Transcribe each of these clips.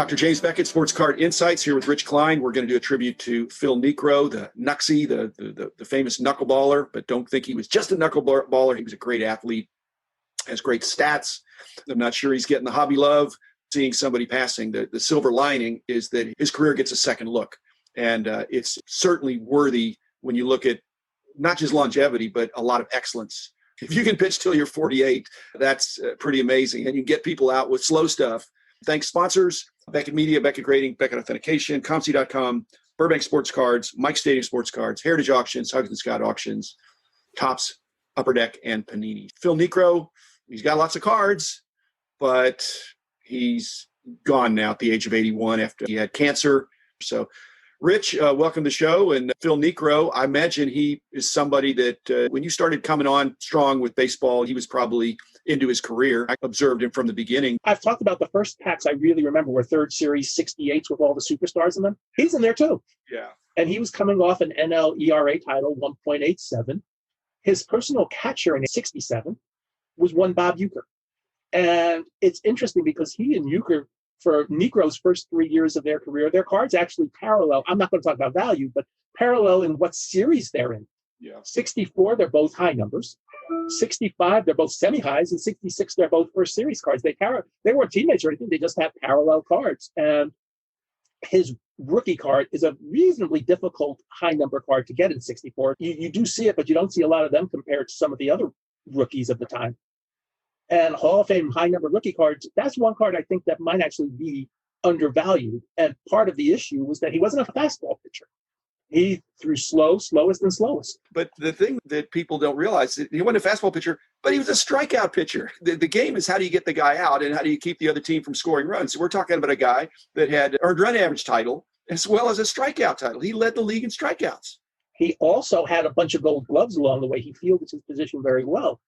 Dr. James Beckett, Sports Card Insights, here with Ric Klein. We're going to do a tribute to Phil Niekro, the Knucksy, the famous knuckle-baller, but don't think he was just a knuckle-baller. He was a great athlete, has great stats. I'm not sure he's getting the hobby love. Seeing somebody passing, the silver lining is that his career gets a second look. And it's certainly worthy when you look at not just longevity, but a lot of excellence. If you can pitch till you're 48, that's pretty amazing. And you get people out with slow stuff. Thanks, sponsors, Beckett Media, Beckett Grading, Beckett Authentication, ComC.com, Burbank Sports Cards, Mike Stadium Sports Cards, Heritage Auctions, Huggins and Scott Auctions, Topps, Upper Deck, and Panini. Phil Niekro, he's got lots of cards, but he's gone now at the age of 81 after he had cancer. So, Rich, welcome to the show. And Phil Niekro, I imagine he is somebody that when you started coming on strong with baseball, he was probably into his career. I observed him from the beginning. I've talked about the first packs I really remember were third series 68s with all the superstars in them. He's in there too. Yeah. And he was coming off an NL ERA title, 1.87. His personal catcher in 67 was one Bob Uecker. And it's interesting because he and Uecker, for Niekro's first 3 years of their career, their cards actually parallel. I'm not going to talk about value, but parallel in what series they're in. Yeah. 64, they're both high numbers. 65, they're both semi-highs. And 66, they're both first series cards. They weren't teammates or anything. They just had parallel cards. And his rookie card is a reasonably difficult high number card to get in 64. You do see it, but you don't see a lot of them compared to some of the other rookies of the time. And Hall of Fame high number rookie cards, that's one card I think that might actually be undervalued. And part of the issue was that he wasn't a fastball pitcher. He threw slowest and slowest. But the thing that people don't realize, he wasn't a fastball pitcher, but he was a strikeout pitcher. The game is how do you get the guy out and how do you keep the other team from scoring runs? So we're talking about a guy that had earned run average title as well as a strikeout title. He led the league in strikeouts. He also had a bunch of gold gloves along the way. He fielded his position very well.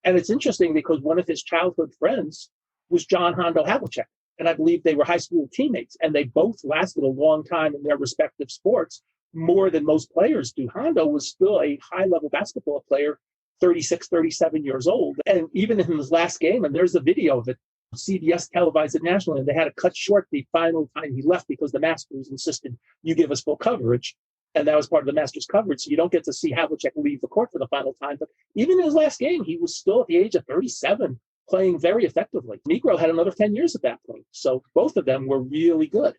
And it's interesting because one of his childhood friends was John Hondo Havlicek. And I believe they were high school teammates. And they both lasted a long time in their respective sports, more than most players do. Hondo was still a high-level basketball player, 36, 37 years old. And even in his last game, and there's a video of it, CBS televised it nationally, and they had to cut short the final time he left because the Masters insisted, you give us full coverage. And that was part of the Masters coverage. So you don't get to see Havlicek leave the court for the final time. But even in his last game, he was still at the age of 37, playing very effectively. Niekro had another 10 years at that point. So both of them were really good.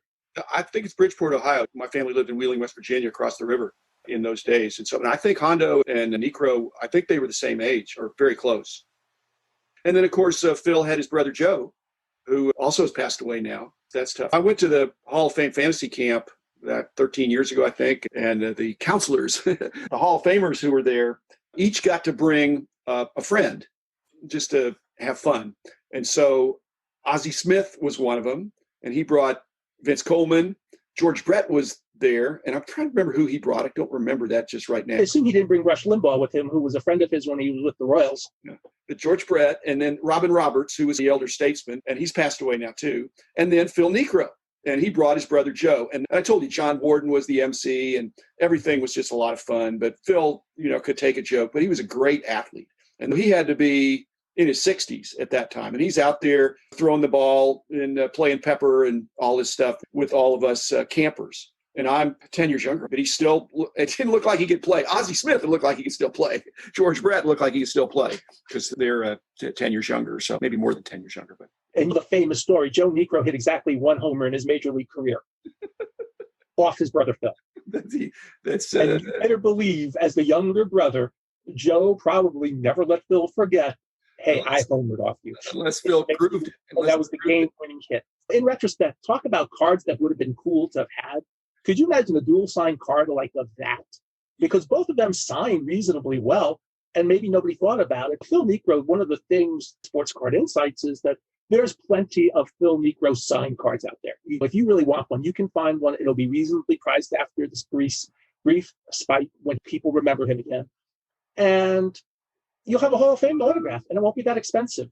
I think it's Bridgeport, Ohio. My family lived in Wheeling, West Virginia, across the river in those days. And I think Hondo and Niekro, I think they were the same age or very close. And then, of course, Phil had his brother Joe, who also has passed away now. That's tough. I went to the Hall of Fame fantasy camp that 13 years ago, I think, and the counselors, the Hall of Famers who were there, each got to bring a friend just to have fun. And so Ozzie Smith was one of them, and he brought Vince Coleman. George Brett was there, and I'm trying to remember who he brought. I don't remember that just right now. I assume he didn't bring Rush Limbaugh with him, who was a friend of his when he was with the Royals. Yeah. But George Brett, and then Robin Roberts, who was the elder statesman, and he's passed away now too, and then Phil Niekro. And he brought his brother Joe. And I told you, John Warden was the MC, and everything was just a lot of fun. But Phil, could take a joke, but he was a great athlete. And he had to be in his 60s at that time. And he's out there throwing the ball and playing pepper and all this stuff with all of us campers. And I'm 10 years younger, but it didn't look like he could play. Ozzie Smith, it looked like he could still play. George Brett looked like he could still play because they're 10 years younger, so maybe more than 10 years younger. But and the famous story, Joe Niekro hit exactly one homer in his major league career off his brother Phil. And you better believe, as the younger brother, Joe probably never let Phil forget, hey, I homered off you. Unless Phil proved it. That was the game-winning hit. In retrospect, talk about cards that would have been cool to have had. Could you imagine a dual sign card like that? Because both of them signed reasonably well, and maybe nobody thought about it. Phil Niekro, one of the things, Sports Card Insights, is that there's plenty of Phil Niekro signed cards out there. If you really want one, you can find one. It'll be reasonably priced after this brief spike when people remember him again. And you'll have a Hall of Fame autograph, and it won't be that expensive.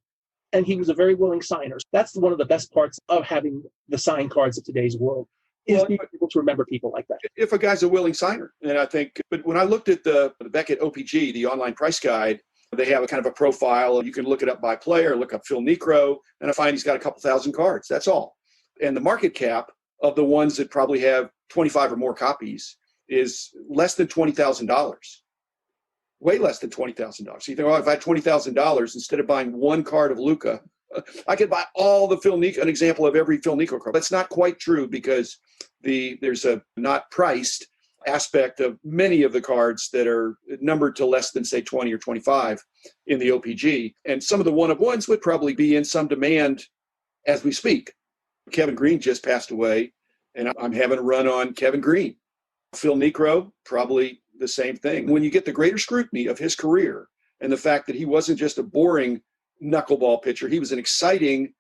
And he was a very willing signer. That's one of the best parts of having the signed cards of today's world, is being able to remember people like that. If a guy's a willing signer. And I think, but when I looked at the Beckett OPG, the online price guide, they have a kind of a profile. You can look it up by player, look up Phil Niekro, and I find he's got a couple thousand cards. That's all. And the market cap of the ones that probably have 25 or more copies is less than $20,000. Way less than $20,000. So you think, oh, if I had $20,000, instead of buying one card of Luka, I could buy all the Phil Niekro, an example of every Phil Niekro card. That's not quite true, because there's a not priced aspect of many of the cards that are numbered to less than, say, 20 or 25 in the OPG. And some of the one-of-ones would probably be in some demand as we speak. Kevin Green just passed away, and I'm having a run on Kevin Green. Phil Niekro, probably the same thing. When you get the greater scrutiny of his career and the fact that he wasn't just a boring knuckleball pitcher, he was an exciting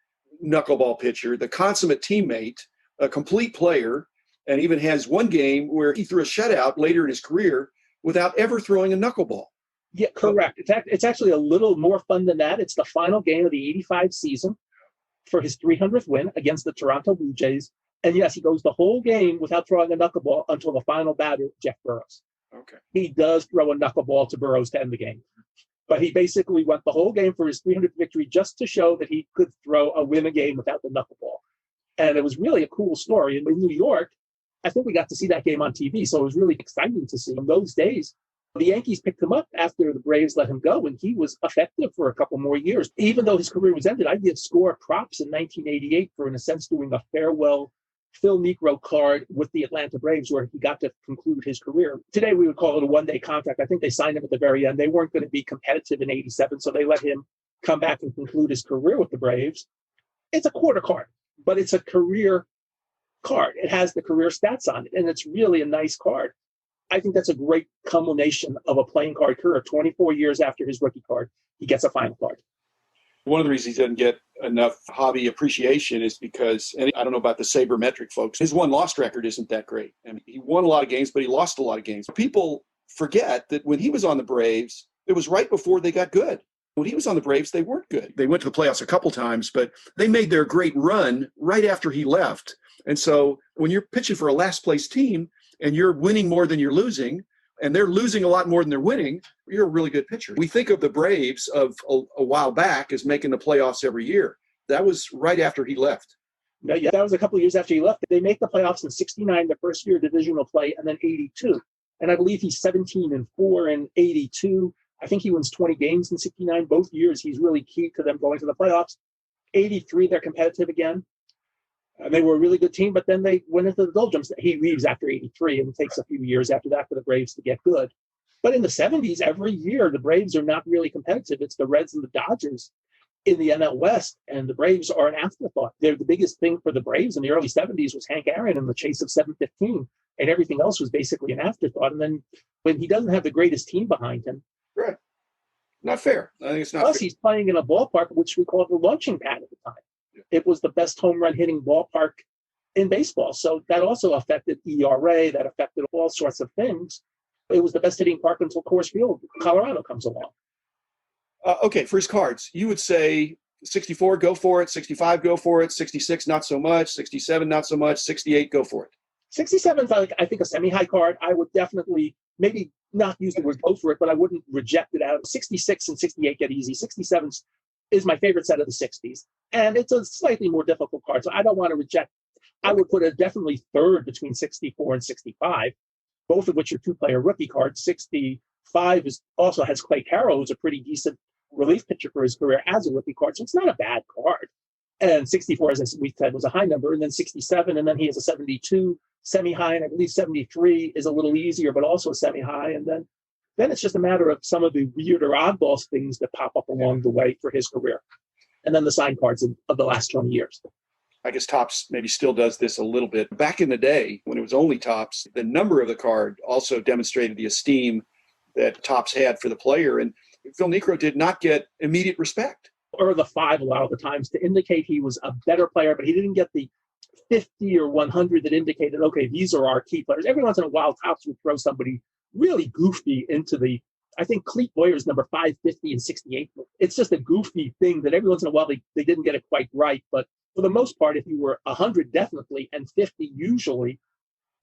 knuckleball pitcher, the consummate teammate, a complete player, and even has one game where he threw a shutout later in his career without ever throwing a knuckleball. Yeah, correct. It's actually a little more fun than that. It's the final game of the 85 season for his 300th win against the Toronto Blue Jays. And yes, he goes the whole game without throwing a knuckleball until the final batter, Jeff Burroughs. Okay. He does throw a knuckleball to Burroughs to end the game. But he basically went the whole game for his 300th victory just to show that he could win a game without the knuckleball. And it was really a cool story. And in New York, I think we got to see that game on TV. So it was really exciting to see him. Those days, the Yankees picked him up after the Braves let him go, and he was effective for a couple more years. Even though his career was ended, I did score props in 1988 for, in a sense, doing a farewell Phil Niekro card with the Atlanta Braves, where he got to conclude his career. Today, we would call it a one-day contract. I think they signed him at the very end. They weren't going to be competitive in 87, so they let him come back and conclude his career with the Braves. It's a quarter card, but it's a career card. It has the career stats on it, and it's really a nice card. I think that's a great culmination of a playing card career. 24 years after his rookie card, he gets a final card. One of the reasons he doesn't get enough hobby appreciation is because, and I don't know about the sabermetric folks, his won-loss record isn't that great. I mean, he won a lot of games, but he lost a lot of games. People forget that when he was on the Braves, it was right before they got good. When he was on the Braves, they weren't good. They went to the playoffs a couple times, but they made their great run right after he left. And so when you're pitching for a last-place team and you're winning more than you're losing, and they're losing a lot more than they're winning, you're a really good pitcher. We think of the Braves of a while back as making the playoffs every year. That was right after he left. Yeah, that was a couple of years after he left. They make the playoffs in 69, the first year of divisional play, and then 82. And I believe he's 17-4 in 82. I think he wins 20 games in 69. Both years, he's really key to them going to the playoffs. 83, they're competitive again. They were a really good team, but then they went into the doldrums. He leaves after 83, and it takes a few years after that for the Braves to get good. But in the 70s, every year, the Braves are not really competitive. It's the Reds and the Dodgers in the NL West, and the Braves are an afterthought. They're the biggest thing for the Braves in the early 70s was Hank Aaron and the chase of 715, and everything else was basically an afterthought. And then when he doesn't have the greatest team behind him. Right. Not fair. I think it's not Plus, fair. he's playing in a ballpark which we called the launching pad at the time. It was the best home run hitting ballpark in baseball. So that also affected ERA, that affected all sorts of things. It was the best hitting park until Coors Field, Colorado comes along. Okay, for his cards, you would say 64, go for it. 65, go for it. 66, not so much. 67, not so much. 68, go for it. 67 is, I think, a semi-high card. I would definitely maybe not use the word go for it, but I wouldn't reject it out. 66 and 68 get easy. 67 is my favorite set of the 60s. And it's a slightly more difficult card, so I don't want to reject. I would put it definitely third between 64 and 65, both of which are two-player rookie cards. 65 also has Clay Carroll, who's a pretty decent relief pitcher for his career as a rookie card, so it's not a bad card. And 64, as we said, was a high number, and then 67, and then he has a 72 semi-high, and I believe 73 is a little easier, but also a semi-high, and then it's just a matter of some of the weirder oddballs things that pop up along the way for his career. And then the sign cards of the last 20 years. I guess Topps maybe still does this a little bit. Back in the day, when it was only Topps, the number of the card also demonstrated the esteem that Topps had for the player. And Phil Niekro did not get immediate respect. Or the 5 a lot of the times to indicate he was a better player, but he didn't get the 50 or 100 that indicated, okay, these are our key players. Every once in a while, Topps would throw somebody really goofy into the, I think Clete Boyer's number 550 and 68. It's just a goofy thing that every once in a while they didn't get it quite right. But for the most part, if you were 100 definitely and 50 usually,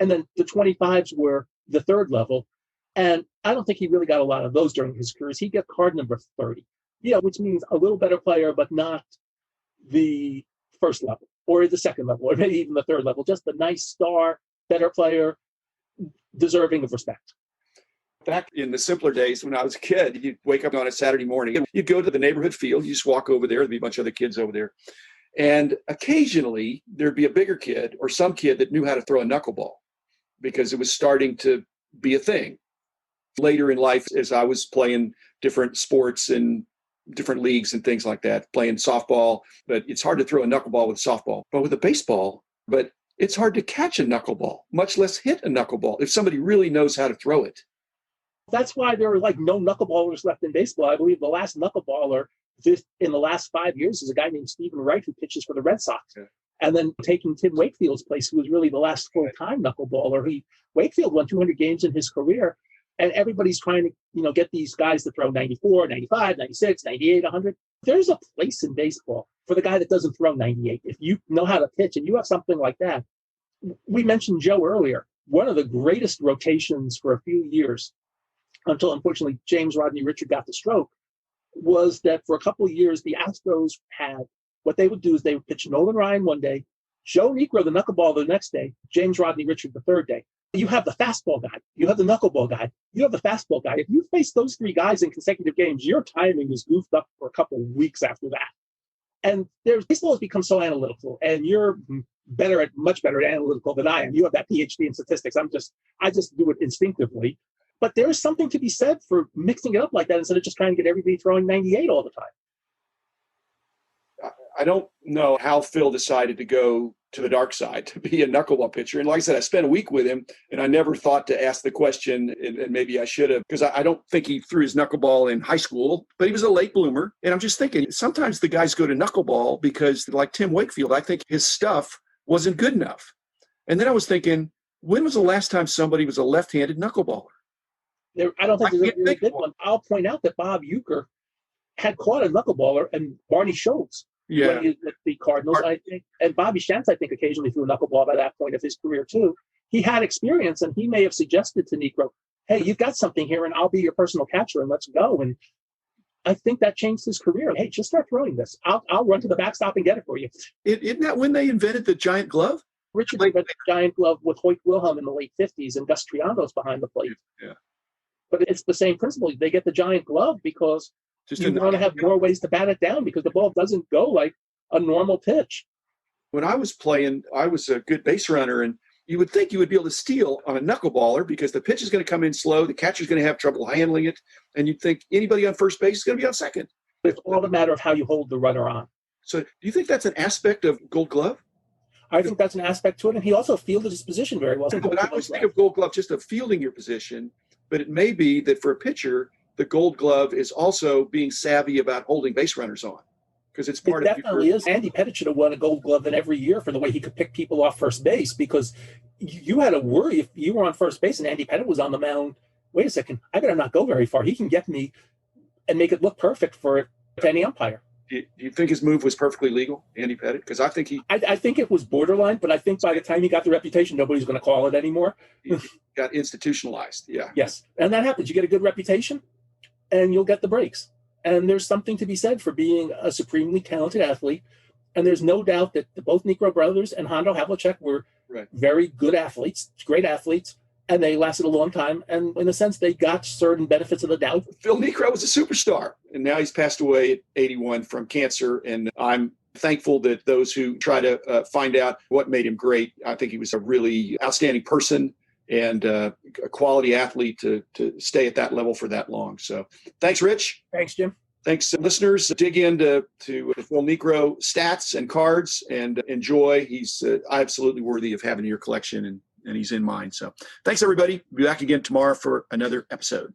and then the 25s were the third level. And I don't think he really got a lot of those during his career. He got card number 30, which means a little better player, but not the first level. or the second level, or maybe even the third level. Just a nice star, better player, deserving of respect. Back in the simpler days when I was a kid, you'd wake up on a Saturday morning, you'd go to the neighborhood field, you just walk over there, there'd be a bunch of other kids over there. And occasionally there'd be a bigger kid or some kid that knew how to throw a knuckleball because it was starting to be a thing. Later in life, as I was playing different sports and different leagues and things like that, playing softball, but it's hard to throw a knuckleball with softball, but with a baseball, but it's hard to catch a knuckleball, much less hit a knuckleball if somebody really knows how to throw it. That's why there are like no knuckleballers left in baseball. I believe the last knuckleballer in the last 5 years is a guy named Stephen Wright who pitches for the Red Sox. Yeah. And then taking Tim Wakefield's place, who was really the last full-time knuckleballer. Wakefield won 200 games in his career, and everybody's trying to, get these guys to throw 94, 95, 96, 98, 100. There's a place in baseball for the guy that doesn't throw 98. If you know how to pitch and you have something like that. We mentioned Joe earlier. One of the greatest rotations for a few years, until unfortunately James Rodney Richard got the stroke, was that for a couple of years, the Astros had, what they would do is they would pitch Nolan Ryan one day, Joe Niekro, the knuckleball, the next day, James Rodney Richard the third day. You have the fastball guy, you have the knuckleball guy, you have the fastball guy. If you face those three guys in consecutive games, your timing is goofed up for a couple of weeks after that. And baseball has become so analytical, and you're much better at analytical than I am. You have that PhD in statistics. I just do it instinctively. But there is something to be said for mixing it up like that instead of just trying to get everybody throwing 98 all the time. I don't know how Phil decided to go to the dark side to be a knuckleball pitcher. And like I said, I spent a week with him, and I never thought to ask the question, and maybe I should have, because I don't think he threw his knuckleball in high school, but he was a late bloomer. And I'm just thinking, sometimes the guys go to knuckleball because, like Tim Wakefield, I think his stuff wasn't good enough. And then I was thinking, when was the last time somebody was a left-handed knuckleballer? I don't think there's a really good one. I'll point out that Bob Uecker had caught a knuckleballer, and Barney Schultz, when he was with the Cardinals, I think, and Bobby Shantz, I think, occasionally threw a knuckleball by that point of his career too. He had experience, and he may have suggested to Niekro, "Hey, you've got something here, and I'll be your personal catcher, and let's go." And I think that changed his career. Hey, just start throwing this. I'll run to the backstop and get it for you. Isn't that when they invented the giant glove? Richard invented the giant glove with Hoyt Wilhelm in the late 50s, and Gus Triandos behind the plate. Yeah. But it's the same principle. They get the giant glove because you want to have more ways to bat it down because the ball doesn't go like a normal pitch. When I was playing, I was a good base runner, and you would think you would be able to steal on a knuckleballer because the pitch is going to come in slow, the catcher's going to have trouble handling it, and you'd think anybody on first base is going to be on second. It's all a matter of how you hold the runner on. So do you think that's an aspect of Gold Glove? I think that's an aspect to it, and he also fielded his position very well. But I always think of Gold Glove just of fielding your position, but it may be that for a pitcher, the Gold Glove is also being savvy about holding base runners on, because it's part of it. Definitely is. Andy Pettitte should have won a Gold Glove in every year for the way he could pick people off first base, because you had to worry if you were on first base and Andy Pettitte was on the mound. Wait a second, I better not go very far. He can get me and make it look perfect for any umpire. Do you think his move was perfectly legal, Andy Pettitte? Because I think I think it was borderline, but I think by the time he got the reputation, nobody's going to call it anymore. He got institutionalized, yeah. Yes, and that happens. You get a good reputation, and you'll get the breaks. And there's something to be said for being a supremely talented athlete. And there's no doubt that both Niekro brothers and Hondo Havlicek were very good athletes, great athletes, and they lasted a long time. And in a sense, they got certain benefits of the doubt. Phil Niekro was a superstar, and now he's passed away at 81 from cancer. And I'm thankful that those who try to find out what made him great, I think he was a really outstanding person and a quality athlete to stay at that level for that long. So thanks, Rich. Thanks, Jim. Thanks, listeners. Dig into Phil Niekro stats and cards and enjoy. He's absolutely worthy of having in your collection, and he's in mine. So thanks, everybody. We'll be back again tomorrow for another episode.